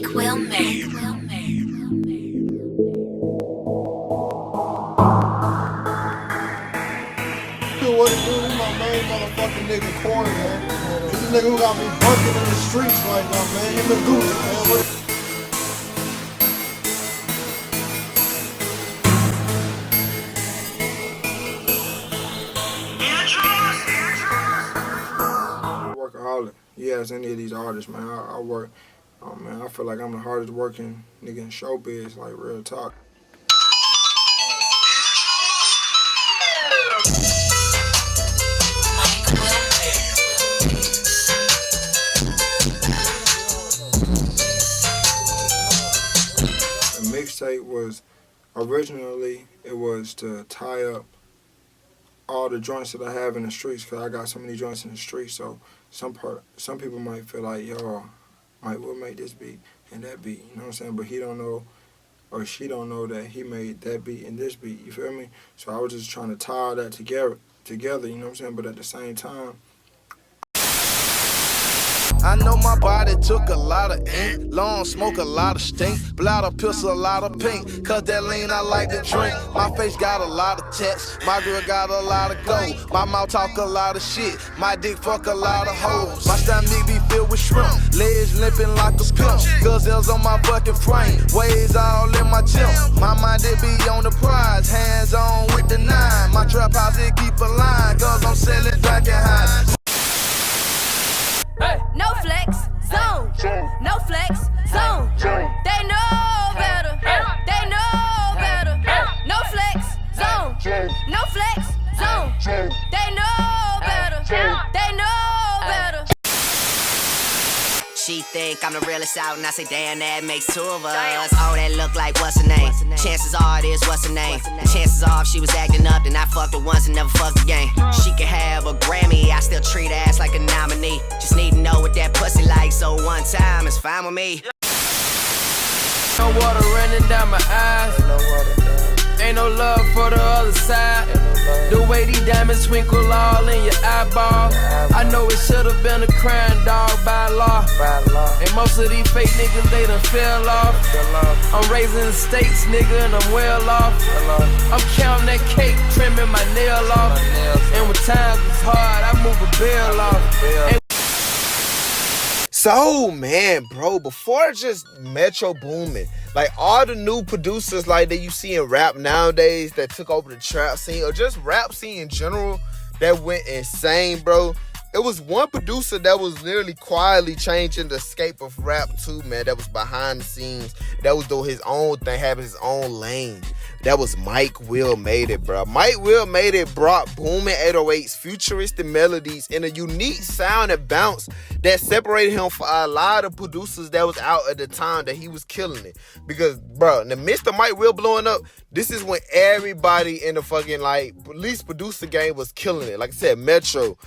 WiLL made. What it do? This my main motherfucking nigga Corey, man. This nigga who got me bucking in the streets right now, man. Him and Gucci, man. Workaholic. Yes, any of these artists, man. I work. Oh man, I feel like I'm the hardest working nigga in showbiz, like real talk. Mixtape was originally it was to tie up all the joints that I have in the streets, because I got so many joints in the streets. So some people might feel like, yo, WiLL made this beat and that beat, you know what I'm saying? But he don't know, or she don't know that he made that beat and this beat, you feel me? So I was just trying to tie all that together, you know what I'm saying? But at the same time, I know my body took a lot of ink, long smoke, a lot of stink, bladder pistol, a lot of pink, cause that lean I like to drink. My face got a lot of tats, my girl got a lot of gold, my mouth talk a lot of shit, my dick fuck a lot of hoes. My stomach be filled with shrimp, legs limping like a pimp, gazelles on my fucking frame, waves all in my gym. My mind it be on the prize, hands on with the nine. My trap house it keep a line, cause I'm selling drinking high. Hey. No flex, zone. No flex, zone. They know better. They know better. No flex, zone. No flex, zone. They know better. They know better. She think I'm the realest out, and I say, damn, that makes two of us. Oh, that look like what's her name? Chances are it is what's her name. Chances are if she was acting up, then I fucked her once and never fucked again. She could have a Grammy, I still treat her ass like a nominee. Just need to know what that pussy like, so one time it's fine with me. No water running down my eyes. Ain't no love for the other side. The way these diamonds twinkle all in your eyeball. I know it should've been a crime, dog, by law. And most of these fake niggas, they done fell off. I'm raising the stakes, nigga, and I'm well off. I'm counting that cake, trimming my nail off. And when times is hard, I move a bill off. So, man, bro, before just Metro booming, like all the new producers like that you see in rap nowadays that took over the trap scene, or just rap scene in general that went insane, bro. It was one producer that was literally quietly changing the scape of rap too, man. That was behind the scenes. That was doing his own thing, having his own lane. That was WiLL made it, bro. WiLL made it, brought booming 808s, futuristic melodies, and a unique sound and bounce that separated him from a lot of producers that was out at the time that he was killing it. Because, bro, in the midst of WiLL blowing up, this is when everybody in the fucking, like, police producer game was killing it. Like I said, Metro,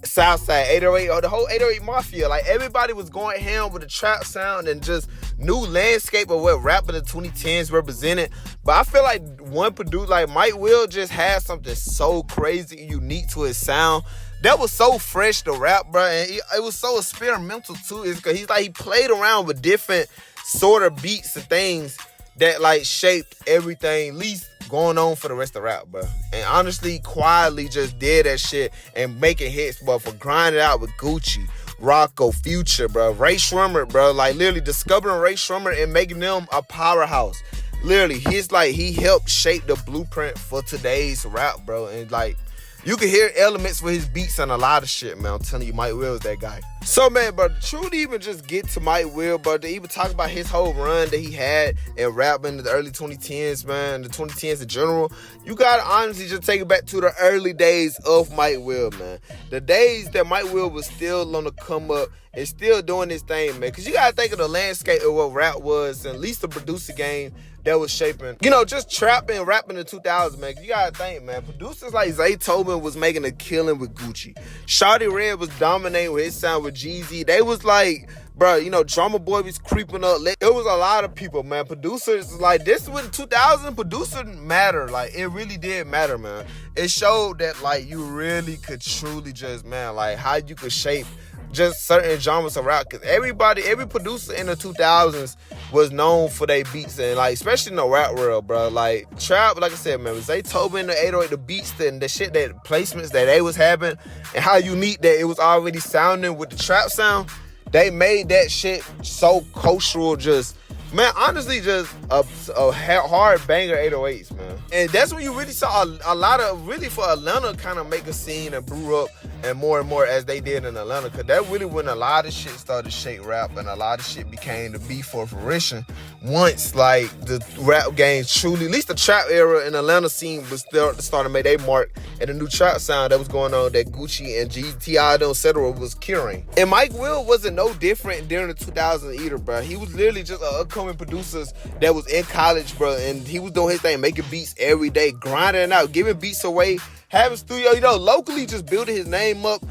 Southside, 808, or the whole 808 Mafia. Like, everybody was going ham with the trap sound and just new landscape of what rap in the 2010s represented. But I feel like one producer like WiLL just had something so crazy and unique to his sound that was so fresh to rap, bro. And it was so experimental too. It's because he played around with different sort of beats and things that like shaped everything, at least going on for the rest of rap, bro. And honestly, quietly just did that shit and making hits, but for grinding out with Gucci, Rocco, Future, bro, Ray Shrummer, bro, like literally discovering Ray Shrummer and making them a powerhouse. Literally, he helped shape the blueprint for today's rap, bro. And like, you can hear elements for his beats and a lot of shit, man. I'm telling you, WiLL is that guy. So, man, bro, to truly even just get to WiLL, bro, to even talk about his whole run that he had in rap in the early 2010s, man, the 2010s in general, you gotta honestly just take it back to the early days of WiLL, man. The days that WiLL was still on the come up and still doing his thing, man. Because you gotta think of the landscape of what rap was, and at least the producer game that was shaping, you know, just trapping and rapping in the 2000s, man. You gotta think, man, producers like Zay Tobin was making a killing with Gucci. Shawty Red was dominating with his sound with Jeezy. They was like, bro, you know, Drummer Boy was creeping up. It was a lot of people, man. Producers, like, this was 2000, producers matter. Like, it really did matter, man. It showed that, like, you really could truly just, man, like, how you could shape just certain genres of rap. Cause every producer in the 2000s was known for their beats, and like especially in the rap world, bro. Like trap, like I said, man, Zaytoven, the 808, the beats, and the shit, that placements that they was having, and how unique that it was already sounding with the trap sound. They made that shit so cultural, just, man, honestly, just a hard banger 808s, man. And that's when you really saw a lot of, really for Atlanta, kind of make a scene and brew up and more as they did in Atlanta. Because that really when a lot of shit started to shake rap and a lot of shit became to be for fruition. Once, like, the rap game truly, at least the trap era in Atlanta scene was starting to make their mark, and the new trap sound that was going on that Gucci and GTI, etc. was curing. And Mike Will wasn't no different during the 2000s either, bro. He was literally just an upcoming producer that was in college, bro, and he was doing his thing, making beats every day, grinding out, giving beats away, having studio, locally, just building his name up,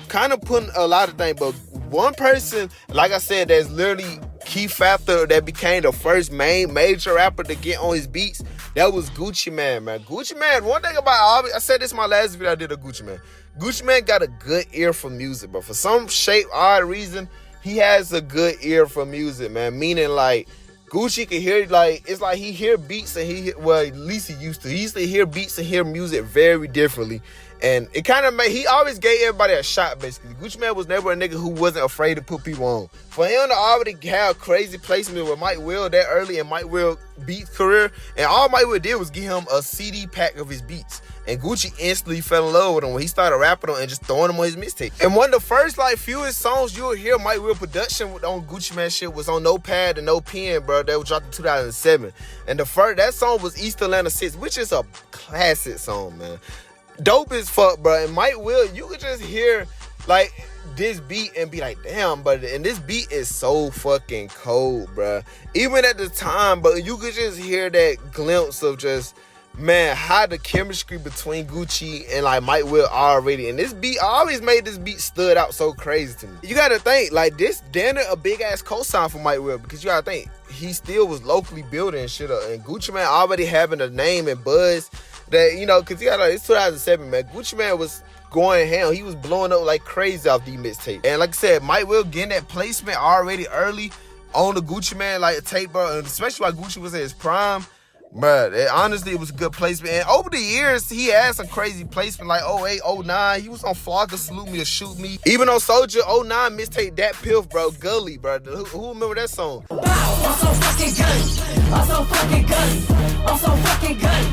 kind of putting a lot of things. But one person, like I said, that's literally key factor that became the first major rapper to get on his beats, that was Gucci Mane, man. Gucci Mane, one thing about, I said this in my last video I did of Gucci Mane. Gucci Mane got a good ear for music, but for some odd reason, he has a good ear for music, man. Meaning, like, Gucci can hear, like, it's like he hear beats and at least he used to. He used to hear beats and hear music very differently. And it kind of made, he always gave everybody a shot, basically. Gucci Mane was never a nigga who wasn't afraid to put people on. For him to already have crazy placement with Mike Will that early in Mike Will beats career, and all Mike Will did was give him a CD pack of his beats. And Gucci instantly fell in love with him when he started rapping on and just throwing them on his mixtape. And one of the first, like, fewest songs you'll hear Mike Will production on Gucci Mane shit was on No Pad and No Pen, bro. That was dropped in 2007. And that song was East Atlanta 6, which is a classic song, man. Dope as fuck, bro. And Mike Will, you could just hear, like, this beat and be like, damn, but and this beat is so fucking cold, bro. Even at the time, but you could just hear that glimpse of just, man, how the chemistry between Gucci and, like, Mike Will already. And this beat, I always made this beat stood out so crazy to me. You gotta think, like, this damn a big ass cosign for Mike Will, because you gotta think, he still was locally building shit up. And Gucci Mane already having a name and buzz that, because you gotta, it's 2007, man. Gucci Mane was going ham. He was blowing up like crazy off these mixtapes. And like I said, Mike Will getting that placement already early on the Gucci Mane, like, tape, bro. And especially while Gucci was at his prime, bro, honestly, it was a good placement. And over the years, he had some crazy placement, like 08, 09. He was on Flogger, Salute Me or Shoot Me. Even on Soldier 09 mixtape, Dat Piff, bro, Gully, bro. Who remember that song? I'm so fucking gunny. I'm so fucking gunny. I'm so fucking gunny.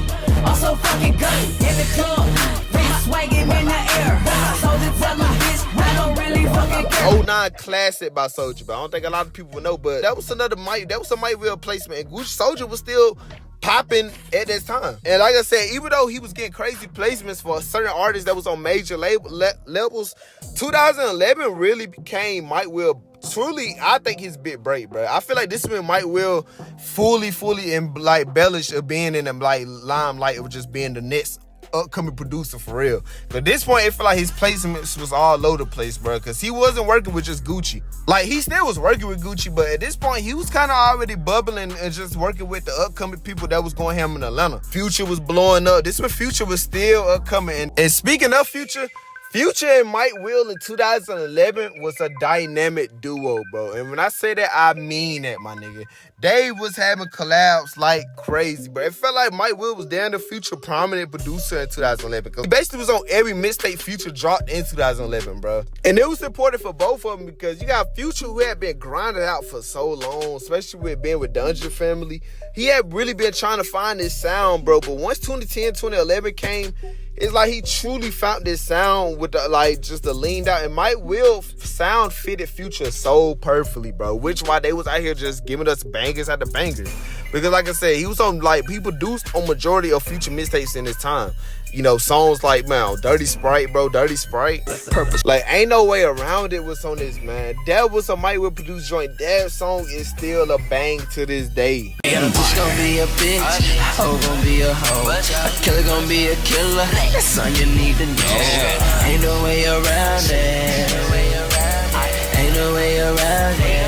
I'm so fucking gunny. In the club, bitch swinging in the air. Soldier tell me, bitch, I don't really fucking care. 09 classic by Soldier, but I don't think a lot of people would know. But that was a Mike Will placement. And Gucci Soldier was still popping at this time. And like I said, even though he was getting crazy placements for certain artists that was on major levels, 2011 really became Mike Will truly, I think, his big break, bro. I feel like this is when Mike Will fully embellished of being in the, like, limelight of just being the next upcoming producer for real. But at this point, it felt like his placements was all over the place, bro, because he wasn't working with just Gucci. Like, he still was working with Gucci, but at this point, he was kind of already bubbling and just working with the upcoming people that was going ham in Atlanta. Future was blowing up. This when Future was still upcoming. And speaking of Future and Mike Will in 2011 was a dynamic duo, bro. And when I say that, I mean that, my nigga. They was having collabs like crazy, bro. It felt like Mike Will was damn the Future prominent producer in 2011. Because he basically was on every mixtape Future dropped in 2011, bro. And it was important for both of them because you got Future who had been grinding out for so long, especially with being with Dungeon Family. He had really been trying to find his sound, bro. But once 2010, 2011 came, it's like he truly found this sound with the, like, just the leaned out. And Mike Will sound fitted Future so perfectly, bro. Which why they was out here just giving us bangers after bangers. Because like I said, he was on, like, he produced on majority of Future mixtapes in his time. Songs like, man, Dirty Sprite, bro, Dirty Sprite. Purpose. Like, Ain't No Way Around It was on this, man. That was a Mike Will produced joint. That song is still a bang to this day. Bitch gon' be a bitch, hoe gon' be a hoe, a killer gon' be a killer, that's all you need to know. Ain't no way around it, ain't no way around it.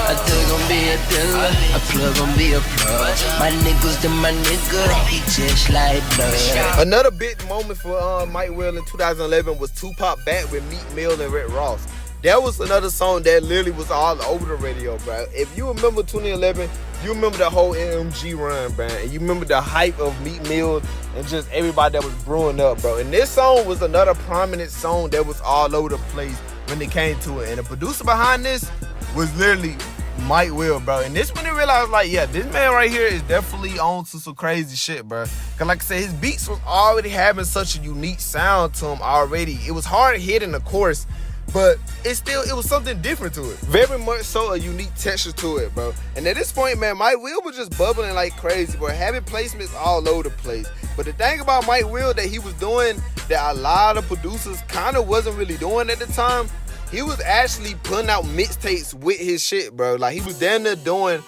A thug gon' be a a dealer, a plug gon' be a plug. My niggas to my nigga, he just like blood. Another big moment for Mike Will in 2011 was Tupac back with Meek Mill and Rick Ross. That was another song that literally was all over the radio, bro. If you remember 2011, you remember the whole MMG run, bro. And you remember the hype of Meek Mill and just everybody that was brewing up, bro. And this song was another prominent song that was all over the place when it came to it. And the producer behind this was literally Mike Will, bro. And this when they realized, like, yeah, this man right here is definitely on to some crazy shit, bro. Cause like I said, his beats was already having such a unique sound to him already. It was hard hitting, of course, but it was something different to it. Very much so a unique texture to it, bro. And at this point, man, Mike Will was just bubbling like crazy, bro. Having placements all over the place. But the thing about Mike Will that he was doing that a lot of producers kind of wasn't really doing at the time, he was actually putting out mixtapes with his shit, bro. Like, he was damn near doing,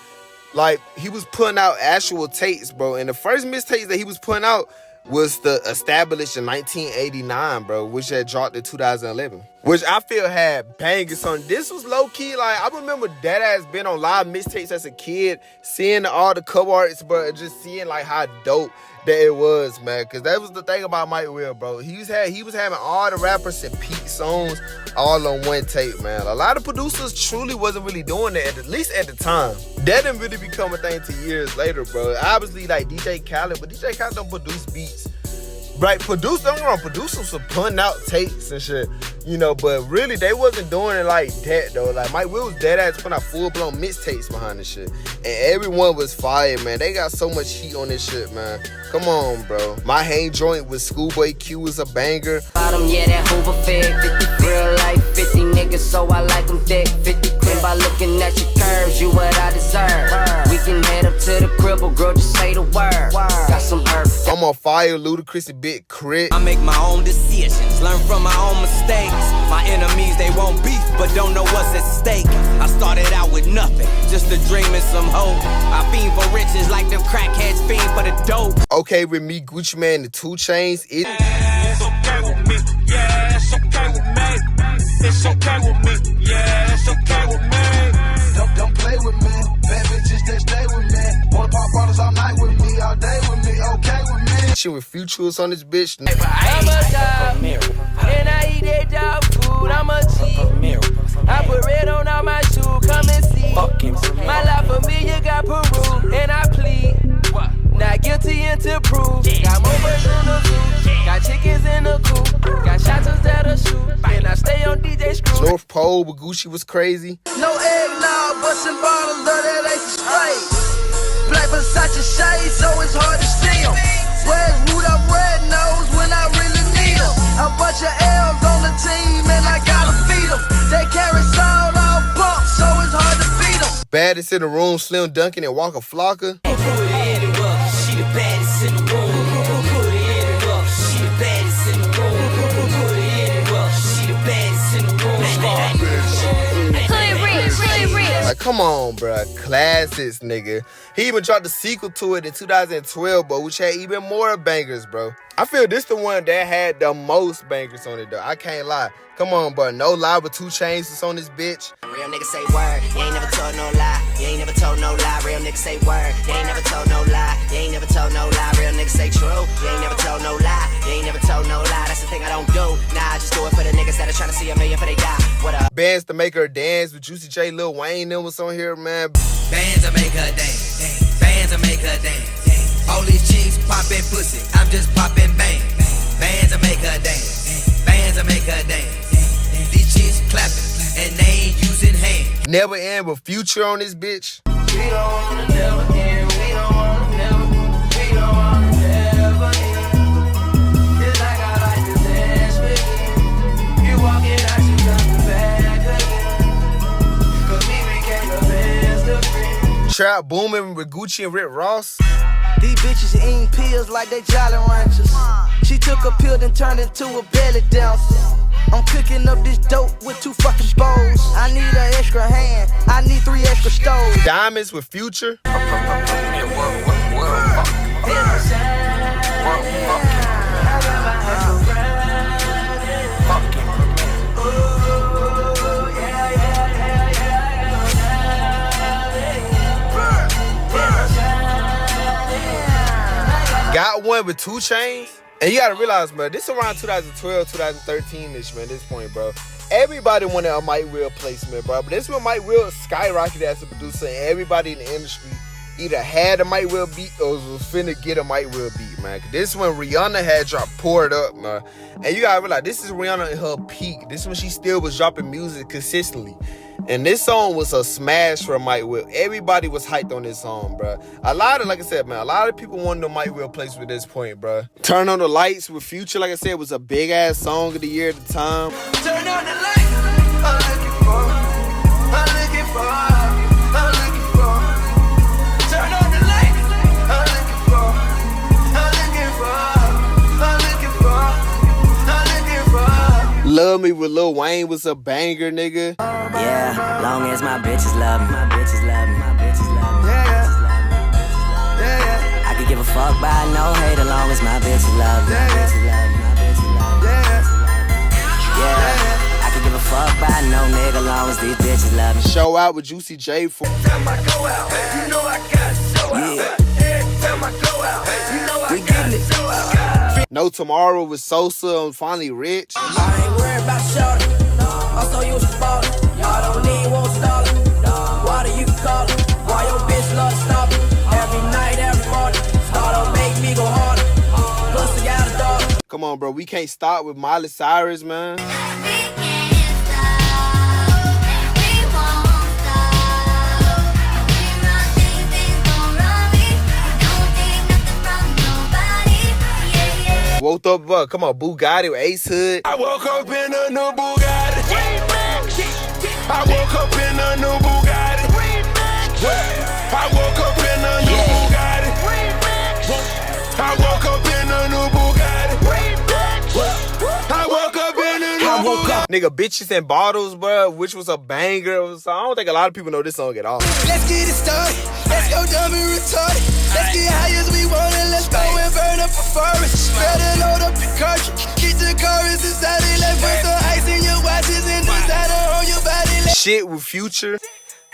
like, he was putting out actual tapes, bro. And the first mixtapes that he was putting out was the established in 1989, bro, which had dropped in 2011, which I feel had bangers on. This was low-key, like, I remember that has been on live mixtapes as a kid, seeing all the cover arts, bro, and just seeing, like, how dope that it was, man, because that was the thing about Mike Will, bro. He was having all the rappers and peak songs all on one tape, man. A lot of producers truly wasn't really doing that, at least at the time. That didn't really become a thing till years later, bro. Obviously, like DJ Khaled, but DJ Khaled don't produce beats. Right, producers were putting out tapes and shit, you know, but really they wasn't doing it like that, though. Like, Mike Will was dead ass putting out full-blown mixtapes behind this shit. And everyone was fire, man. They got so much heat on this shit, man. Come on, bro. My Hang Joint with Schoolboy Q was a banger. Bottom, yeah, that Hoover fed. 50 real life, 50 niggas, so I like them thick. 50 queen by looking at your curves, you what I deserve. We can head up to the crib, or girl, just say the word. Got some herb. I'm on fire, Ludacris and Big Crit. I make my own decisions, learn from my own mistakes. My enemies, they won't beef, but don't know what's at stake. I started out with nothing, just a dream and some hope. I fiend for riches like them crackheads fiend for the dope. Okay with me, Gucci Man, the 2 Chainz. It's okay with me, yeah, it's okay with me. It's okay with me, yeah, it's okay with me. Don't play with me, bad bitches that stay with me. Wanna pop bottles all night with me, all day with me, okay with me. Shit with Future was on this bitch. I'm a dog, and I eat that dog food, I'm a G. I put red on all my shoes, come and see. My life familiar got Peru, and I plead. Not guilty until proved. Got more birds in the coop, got chickens in the coop, got shotters that'll shoot, and I stay on DJ Screw. North Pole with Gucci was crazy. No eggnog, bustin' bottles of that ace straight. Black Versace shades, so it's hard to see them. Where's Rudolph Red Nose when I really need them? A bunch of L's on the team, and I gotta feed them. They carry sound all bumps, so it's hard to beat them. Baddest in the room, Slim Duncan and Waka Flocka. She the baddest in the room. Put it in the rough. She the baddest in the room. Put it in the rough. She the baddest in the room. Like, come on, bro. Classics, nigga. He even dropped the sequel to it in 2012, bro, which had even more bangers, bro. I feel this the one that had the most bangers on it, though. I can't lie. Come on, bro. No Lie with 2 Chainz is on this bitch. Real niggas say word, you ain't never told no lie. You ain't never told no lie. Real niggas say word, you ain't never told no lie. You ain't never told no lie. Real niggas say true, you ain't never told no lie. You ain't never told no lie. That's the thing I don't do. Nah, I just do it for the niggas that are trying to see a million for they die. What up? Bands to Make Her Dance with Juicy J, Lil Wayne, them was on here, man. Bands to make her dance. Bands to make her dance. All these chicks poppin' pussy, I'm just poppin' bang. Bands to make her dance. Bands to make her dance. These chicks clapping and they ain't using hands. Never End with Future on this bitch. We don't wanna never end, we don't wanna never, we don't wanna never end. It's like I like to dance with you. You walking out, you coming back again. 'Cause we became the best of friends. Trap Booming with Gucci and Rick Ross. These bitches eating pills like they Jolly Ranchers. She took a pill and turned into a belly dancer. I'm cooking up this dope with 2 fucking bowls. I need an extra hand, I need 3 extra stoves. Diamonds with Future. one with 2 Chainz. And you gotta realize, man, this is around 2012, 2013-ish, man, this point, bro. Everybody wanted a Mike Will placement, bro. But this is when Mike Will skyrocketed as a producer, and everybody in the industry either had a Mike Will beat or was finna get a Mike Will beat, man. This is when Rihanna had dropped Pour It Up, man. And you gotta realize, this is Rihanna in her peak. This is when she still was dropping music consistently. And this song was a smash for Mike Will. Everybody was hyped on this song, bro. Like I said, man, a lot of people wanted the Mike Will placement at this point, bro. Turn On The Lights with Future, like I said, was a big-ass song of the year at the time. Turn on the lights, I'm looking for, I'm looking for, I'm looking for. Turn on the lights, I'm looking for, I'm looking for, I'm looking for, I'm looking for. Love Me with Lil Wayne was a banger, nigga. Yeah, long as my bitches love me, my bitches love me, my bitches love me. Yeah. I could give a fuck by no hate as long as my bitches love me, my bitches love me, my bitches love me. Yeah, I could give a fuck by no nigga long as these bitches love me. Show Out with Juicy J for. Every time I go out, you know I gotta show out. Every time I go out, you know I gotta show out. No Tomorrow with Sosa and Finally Rich. I ain't worried about shorty. I'm so used to ballin'. Y'all don't need one stallin'. Why do you call it? Why your bitch love to stop it? Every night, every morning. Start to make me go harder. Plus I got a dog. Come on, bro. We Can't Stop with Miley Cyrus, man. Woke Up, bro. Come on, Bugatti with Ace Hood. I woke up in a new Bugatti. I woke up in a new Bugatti. I woke up in a new Bugatti. I woke up in a new Bugatti. I woke up in a new Bugatti. Nigga, Bitches and Bottles, bro, which was a banger. So I don't think a lot of people know this song at all. Let's get it started. Let's go dumb and retarded. Let's get high as we want and let's go and burn up a forest. Better load up your cartridge. Get the chorus inside it. Let's put some ice in your watches and designer on your body. Shit with Future.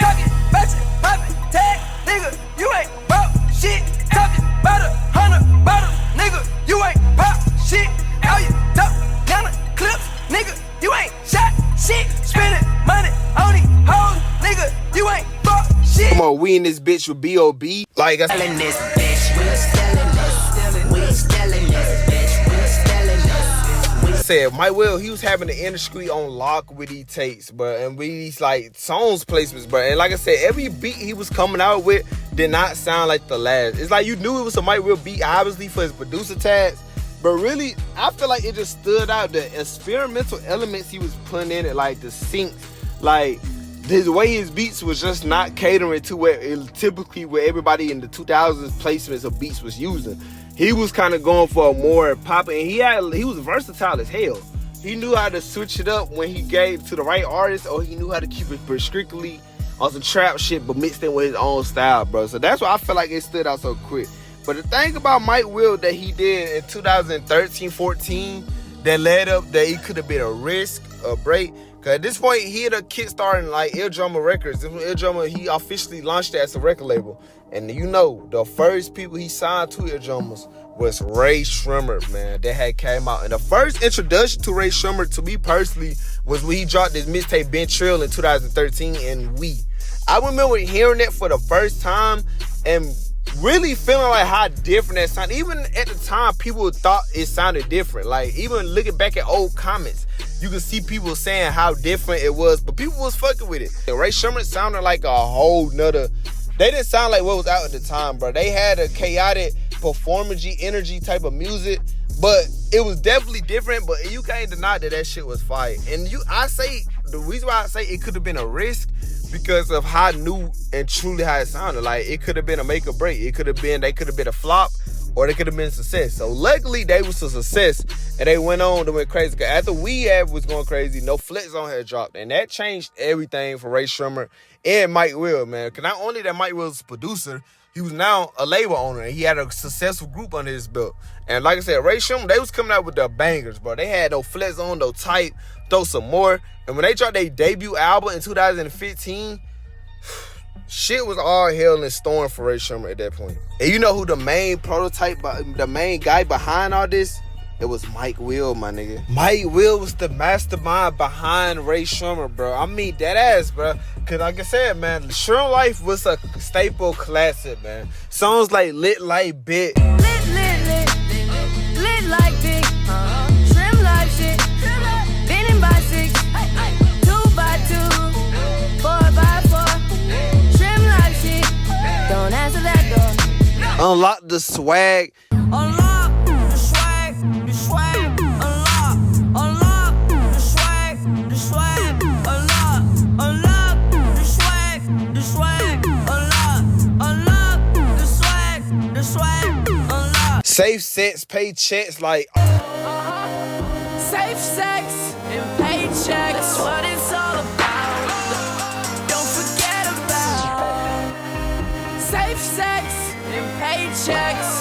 Talking about your poppin' tag, nigga, you ain't bought shit. Talking about 100 bottles, nigga, you ain't pop shit. All you talk down the clips, nigga, you ain't shot shit. Spending money on these hoes, nigga, you ain't bought shit. Come on, We In This Bitch with B.O.B. Like I Selling this bitch, we selling this, we selling this bitch, we selling this. said, Mike Will, he was having the industry on lock with these takes, bro, and with these like songs placements, bro. And like I said, every beat he was coming out with did not sound like the last. It's like you knew it was a Mike Will beat, obviously, for his producer tags. But really, I feel like it just stood out. The experimental elements he was putting in it, like the syncs, like the way his beats was just not catering to where everybody in the 2000s placements of beats was using. He was kind of going for a more pop, and he was versatile as hell. He knew how to switch it up when he gave to the right artist, or he knew how to keep it strictly on some trap shit, but mixed in with his own style, bro. So that's why I feel like it stood out so quick. But the thing about Mike Will that he did in 2013-14 that led up that he could have been a risk, a break. Cause at this point he had a kickstarting like Ill Drummer Records. Ill Drummer, he officially launched it as a record label. And you know, the first people he signed to Ill Drummers was Ray Shremmer, man. That had came out. And the first introduction to Ray Shremmer to me personally was when he dropped his mixtape Ben Trill in 2013 and I remember hearing it for the first time and really feeling like how different that sounded. Even at the time, people thought it sounded different. Like, even looking back at old comments, you could see people saying how different it was, but people was fucking with it. And Ray Sherman sounded like a whole nother... They didn't sound like what was out at the time, bro. They had a chaotic, performance-y, energy type of music, but it was definitely different, but you can't deny that shit was fire. And the reason why I say it could have been a risk because of how new and truly how it sounded. Like, it could have been a make or break. They could have been a flop, or they could have been a success. So luckily they was a success, and they went on to went crazy. Cause after WiLL was going crazy, No Flex on had dropped, and that changed everything for Ray Shremmer and Mike Will, man. Cause not only that Mike Will was a producer, he was now a label owner, and he had a successful group under his belt. And like I said, Ray Shremmer, they was coming out with their bangers, bro. They had No Flex on, No Type, Throw Some More. And when they dropped their debut album in 2015, Shit was all hell and storm for Ray Sherman at that point. And you know who the main the main guy behind all this? It was Mike Will, my nigga. Mike Will was the mastermind behind Ray Sherman, bro. I mean, that ass, bro. Cause like I said, man, Sherman Life was a staple classic, man. Songs like Lit Like Big. Lit, lit, lit, lit like big. Trim like shit. Bending by 6, 2 by 2, 4 by 4. Trim like shit. Don't answer that door. Unlock the Swag. Unlock the swag, the swag. Unlock, unlock the swag, the swag. Unlock, unlock the swag, the swag. Unlock, unlock the swag, the swag. Unlock. Safe Sex, Pay Checks, like Safe sex and paychecks. That's what it's all about. Don't forget about safe sex and paychecks.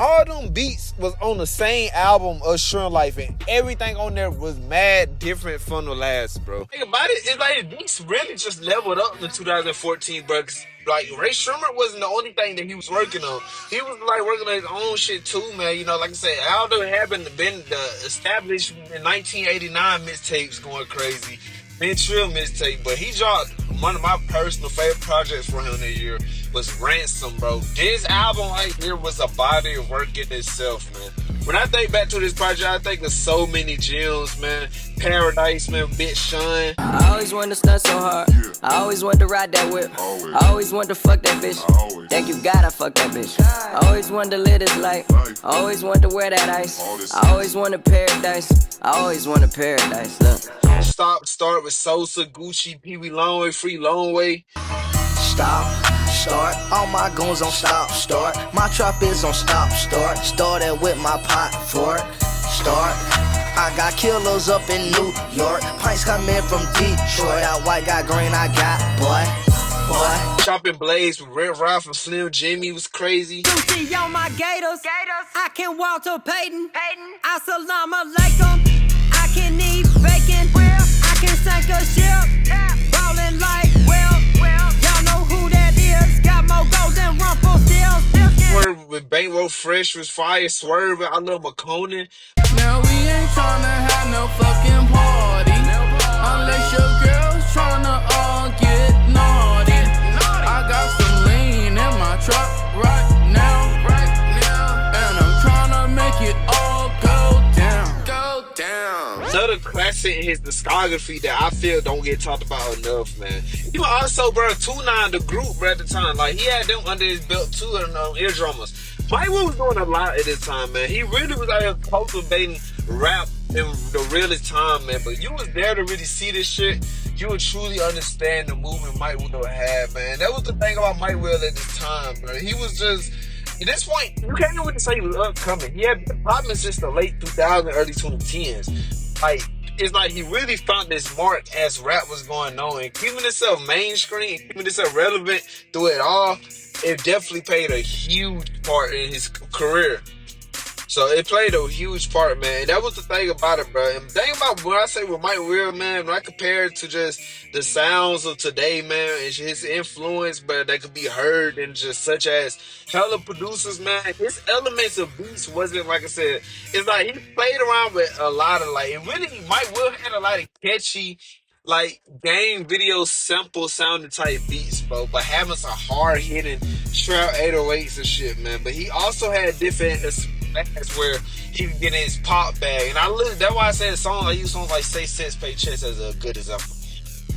all them beats was on the same album of Sherman Life, and everything on there was mad different from the last, bro. Think about it, it's like the beats really just leveled up in 2014, bro. Like, Ray Sherman wasn't the only thing that he was working on. He was, like, working on his own shit, too, man. You know, like I said, Aldo had been the established in 1989 mixtapes going crazy. Ben Trill mixtape, but he dropped one of my personal favorite projects for him that year was Ransom, bro. This album right here was a body of work in itself, man. When I think back to this project, I think of so many gems, man. Paradise, man, Bitch Shine. I always wanted to stunt so hard. I always wanted to ride that whip. I always wanted to fuck that bitch. Think you gotta fuck that bitch. I always wanted to live this life. I always wanted to wear that ice. I always wanted paradise. I always wanted paradise. Look. Start with Sosa, Gucci, Pee Wee Longway, Free Longway. Stop, start, all my goons on stop, start. My trap is on stop, start. Started with my pot fork, start. I got killers up in New York. Pints coming from Detroit. That white got green, I got boy. Chopping Blades with Red Rod from Slim Jimmy was crazy. Gucci on my gators. I can walk to Peyton. Assalamu alaikum. I can eat bacon. I can sink a ship. Ballin' like well. Y'all know who that is. Got more gold than Rumple still. Swerve with Bankroll Fresh was fire. Swerve, I love McConan. Now we ain't tryna have no fucking party unless your girl's tryna all get naughty. I got some lean in my truck right now, and I'm tryna make it all go down. Another classic in his discography that I feel don't get talked about enough, man. Even also, bro, 2-9, the group, bro, at the time, like, he had them under his belt too, and ear drummers. Mike Will was doing a lot at this time, man. He really was out here cultivating rap in the realest time, man. But you was there to really see this shit. You would truly understand the movement Mike Will had, man. That was the thing about Mike Will at this time, bro. He was just, at this point, you can't even say he was upcoming. He had been popping since the late 2000s, early 2010s. Like, it's like he really found this mark as rap was going on. And keeping itself mainstream, keeping itself relevant through it all, it definitely played a huge part in his career. So it played a huge part, man. That was the thing about it, bro. And the thing about when I say with Mike Will, man, when I compare it to just the sounds of today, man, and his influence, but that could be heard in just such as hella producers, man. His elements of beats wasn't, like I said, it's like he played around with a lot of, like, and really, Mike Will had a lot of catchy, like, game video sample sounding type beats, bro, but having some hard hitting trap 808s and shit, man. But he also had different aspects where he could get in his pop bag. And that's why I said I use songs like Say Sense, Pay Chess as a good example.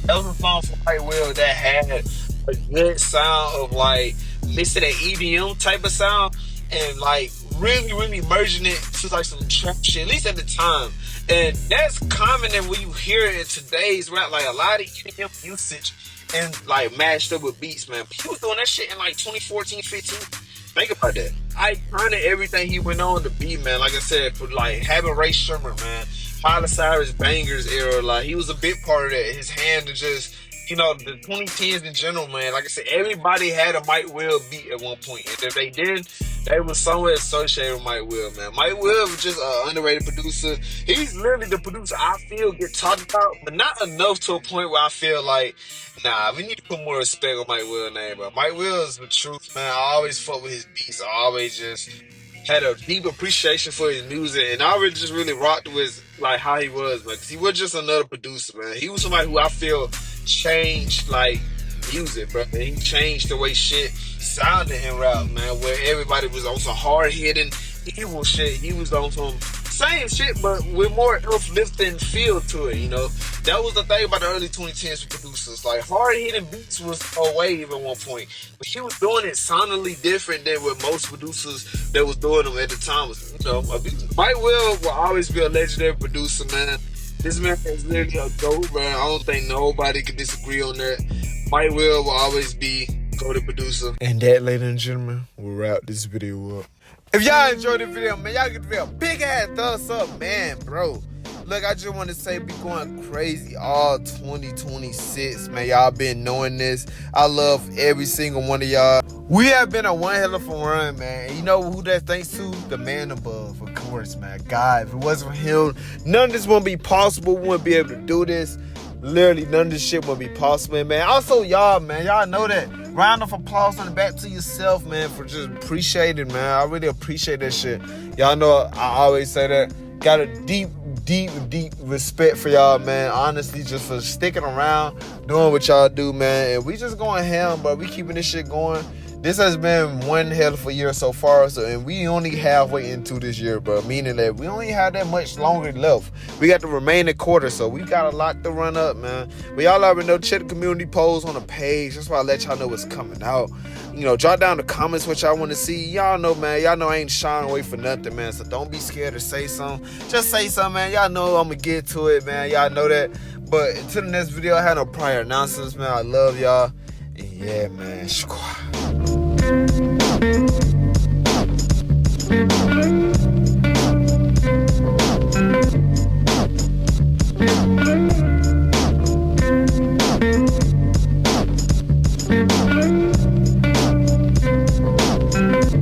That was a song from Mike Will that had a good sound of, like, mixing an EDM type of sound and, like, really merging it to, like, some trap shit, at least at the time. And that's common in when you hear it in today's rap, like a lot of EDM usage and, like, mashed up with beats, man. He was doing that shit in, like, 2014, 15. Think about that. Iconic everything he went on to be, man. Like I said, for, like, having Ray Sherman, man, Miley Cyrus Bangers era, like, he was a big part of that. His hand to just, you know, the 2010s in general, man. Like I said, everybody had a Mike Will beat at one point. And if they didn't, they was somewhere associated with Mike Will, man. Mike Will was just an underrated producer. He's literally the producer I feel get talked about, but not enough to a point where I feel like, nah, we need to put more respect on Mike Will's name, bro. Mike Will is the truth, man. I always fuck with his beats. I always just had a deep appreciation for his music, and I really just really rocked with like how he was, man. Cause he was just another producer, man. He was somebody who I feel changed like music, bro. And he changed the way shit sounded in rap, man. Where everybody was on some hard hitting evil shit. He was on some same shit, but with more uplifting feel to it. You know, that was the thing about the early 2010s producers. Like hard hitting beats was a wave at one point, but he was doing it sonically different than what most producers that was doing them at the time was. You know, Mike will always be a legendary producer, man. This man is literally a GOAT, man. I don't think nobody can disagree on that. Mike will always be GOAT producer. And that, ladies and gentlemen, will wrap this video up. If y'all enjoyed the video, man, y'all give it a big ass thumbs up, man, bro. Look, I just want to say we going crazy all 2026, man. Y'all been knowing this. I love every single one of y'all. We have been on one hell of a run, man. And you know who that thanks to? The man above, of course, man. God, if it wasn't for him, none of this wouldn't be possible. We wouldn't be able to do this. Literally, none of this shit would be possible, man. Also, y'all, man, y'all know that. Round of applause on the back to yourself, man, for just appreciating, man. I really appreciate that shit. Y'all know I always say that. Got a deep respect for y'all, man. Honestly, just for sticking around, doing what y'all do, man. And we just going ham, but we keeping this shit going. This has been one hell of a year so far, and we only halfway into this year, bro. Meaning that we only have that much longer left. We got the remaining quarter, so we got a lot to run up, man. But y'all already know, check the community polls on the page. That's why I let y'all know what's coming out. You know, drop down the comments what y'all want to see. Y'all know, man. Y'all know I ain't shying away for nothing, man. So don't be scared to say something. Just say something, man. Y'all know I'm going to get to it, man. Y'all know that. But until the next video, I had no prior announcements, man. I love y'all. And yeah, man. Squaw.